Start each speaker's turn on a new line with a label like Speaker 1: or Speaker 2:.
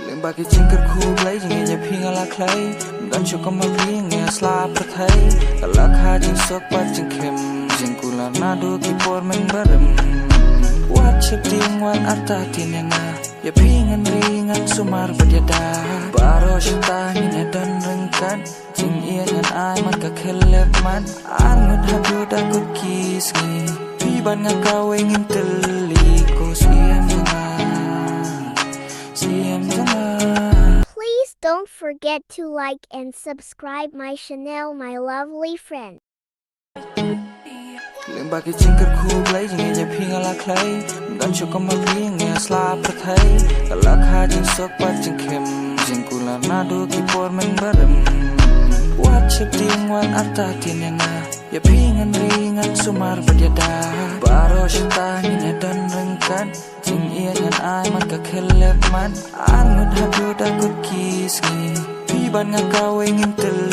Speaker 1: Bagi jingkir ku play jingnya pinga la clay dan syukur mabing ya slap perthai kalak hajing sok pacing kem jingkula nadu kipor men barem wat chepting wan arta tinena ya pingan ringan sumar badiada baro syata nina dan rengkan jing iya ngan ai man ka kelep man angun hadu da kut kisni piban ngakawe ngin teli ko siem
Speaker 2: Please don't forget to like and subscribe my channel, my lovely friend.
Speaker 1: Bagi jingkir ku play jingnya pinga la clay dan syukur mabing ya slap perthai kalak hajing sok pacing kem jingkula nadu kipor men barem wat chepting wan arta tinena ya pingan ringan sumar badiada baro syata nina dan rengkan jing iya ngan ai man ka kelep man angun hadu da kut kisni piban ngakawe ngin tel